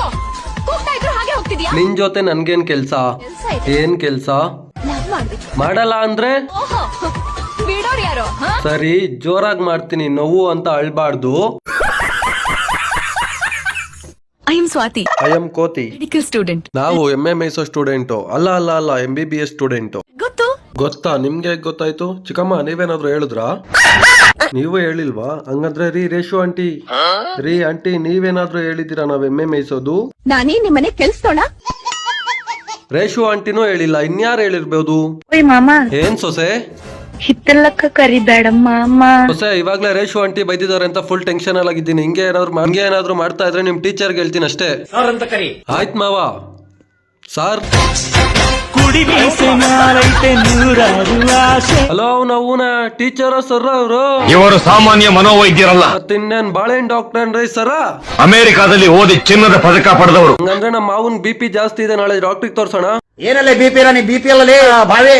ಕೂತ್ಕೋ. ಕೂಗ್ತಾ ಇದ್ರು ಹಾಗೆ ಹೋಗ್ತಿದ್ಯಾ? ನಿನ್ ಜೊತೆ ನನ್ಗೇನ್ ಕೆಲ್ಸ? ಏನ್ ಕೆಲ್ಸ? ಲವ್ ಮಾಡ್ಬೇಕು. ಮಾಡಲ್ಲ ಅಂದ್ರೆ ಓಹೋ, ಬಿಡೋರು ಯಾರು? ಸರಿ, ಜೋರಾಗಿ ಮಾಡ್ತೀನಿ, ನೋವು ಅಂತ ಅಳ್ಬಾರ್ದು. I am Swathi. I am ಕೋತಿ. Medical student. ನಾವು ಎಮ್ಮೆ ಮೇಯಿಸೋ ಸ್ಟೂಡೆಂಟು. ಅಲ್ಲ MBBS ಸ್ಟೂಡೆಂಟು. ಗೊತ್ತು. ಗೊತ್ತಾ? ನಿಮ್ಗೆ ಹೇಗ್ ಗೊತ್ತಾಯ್ತು? ಚಿಕ್ಕಮ್ಮ ನೀವೇನಾದ್ರು ಹೇಳಿದ್ರಾ? ನೀವು ಹೇಳಿಲ್ವಾ? ಹಂಗಂದ್ರೆ ರೇಷು ಆಂಟಿ, ಆಂಟಿ ನೀವೇನಾದ್ರೂ ಹೇಳಿದ್ದೀರಾ ನಾವ್ ಎಮ್ಮೆ ಮೇಯಿಸೋದು? ನಾನೇ ನಿಮ್ಮನೆ ಕೆಲ್ಸೋಣ. ರೇಷು ಆಂಟಿನೂ ಹೇಳಿಲ್ಲ, ಇನ್ಯಾರು ಹೇಳಿರ್ಬೋದು? ಓಯ್ ಮಾಮ, ಏನ್ ಸೊಸೆ? ಹಿತ್ತಲಕ್ಕ ಕರಿಬೇಡಮ್ಮ ಅಮ್ಮ. ಸೊಸೆ, ಇವಾಗ್ಲೇ ರೇಷು ಆಂಟಿ ಬೈದಿದ್ದಾರೆ ಅಂತ ಫುಲ್ ಟೆನ್ಷನ್ ಆಗಿದ್ದೀನಿ. ಹಿಂಗೆ ಏನಾದ್ರು ಮಾಡ್ತಾ ಇದ್ರೆ ನಿಮ್ ಟೀಚರ್ಗೆ ಹೇಳ್ತೀನಿ ಅಷ್ಟೇ. ಆಯ್ತ್ ಮಾವ. ಸಾರ್, ಹಲೋ, ಅವನ ಟೀಚರ ಸರ್ ಅವರು? ಇವರು ಸಾಮಾನ್ಯ ಮನೋವೈದ್ಯರಲ್ಲ, ಮತ್ತಿನ್ನೇನ್ ಬಾಳೆಹಣ್ಣು ಡಾಕ್ಟರ್ ಏನ್ರಿ ಸರ? ಅಮೆರಿಕಾದಲ್ಲಿ ಓದಿ ಚಿನ್ನದ ಪದಕ ಪಡೆದವರು. ಹಂಗಂದ್ರೆ ನಮ್ಮ ಮಾವನ್ BP ಜಾಸ್ತಿ ಇದೆ, ನಾಳೆ ಡಾಕ್ಟರ್ ತೋರ್ಸೋಣ. ಏನಲ್ಲೇ BP ಅಲ್ಲೇ ಬಾವೆ.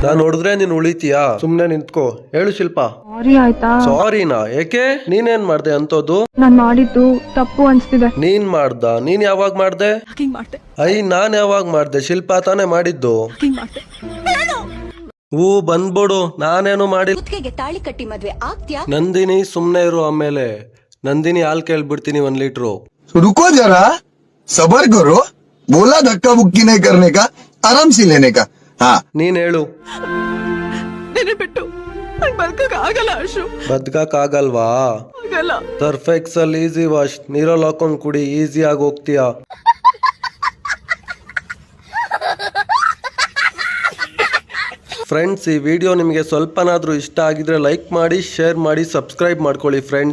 ನಾನ್ ನೋಡಿದ್ರೆ ನೀನ್ ಉಳಿತೀಯಾ? ಸುಮ್ನೆ ನಿಂತ್ಕೋ. ಹೇಳು ಶಿಲ್ಪ. ಸಾರಿ ಆಯ್ತಾ? ಸಾರಿನಾ? ಏಕೆ? ನೀನೇನ್ ಮಾಡ್ದೆ ಅಂತದ್ದು? ನಾನ್ ಮಾಡಿದ್ದು ತಪ್ಪು ಅನ್ಸ್ತಿದೆ. ನೀನ್ ಮಾಡ್ದ? ನೀನ್ ಯಾವಾಗ ಮಾಡ್ದೆ? ನಾನ್ ಯಾವಾಗ ಮಾಡ್ದೆ? ಶಿಲ್ಪ ತಾನೇ ಮಾಡಿದ್ದು. ಬಂದ್ಬಿಡು, ನಾನೇನು ಮಾಡಿ. ತಾಳಿ ಕಟ್ಟಿ ಮದ್ವೆ ಆಗ್ತ್ಯಾ? ನಂದಿನಿ, ಸುಮ್ನೆ ಇರು. ಆಮೇಲೆ ನಂದಿನಿ ಹಾಲ್ ಕೇಳ್ಬಿಡ್ತೀನಿ 1 ಲೀಟ್ರು. रुको जरा, सबर करो. बोला धक्का बुक्की नहीं करने का, आराम से लेने का. हाँ, ನೀನ್ ಹೇಳು. ಬಿಟ್ಟು ಬದುಕಕ್ಕಾಗಲ್ಲ ಅಶು. ಬದ್ಕಕ್ಕಾಗಲ್ವಾ? ಸರ್ಫೆಕ್ಸ್ ಅಲ್ಲಿ ಈಸಿ ವಾಶ್, ನೀರಲ್ಲಿ ಹಾಕೊಂಡ್ ಕುಡಿ, ಈಸಿ ಆಗಿ ಹೋಗ್ತೀಯಾ. ಫ್ರೆಂಡ್ಸ್, ಈ ವಿಡಿಯೋ ನಿಮಗೆ ಸ್ವಲ್ಪನಾದ್ರೂ ಇಷ್ಟ ಆಗಿದ್ರೆ ಲೈಕ್ ಮಾಡಿ, ಶೇರ್ ಮಾಡಿ, ಸಬ್ಸ್ಕ್ರೈಬ್ ಮಾಡ್ಕೊಳ್ಳಿ ಫ್ರೆಂಡ್ಸ್.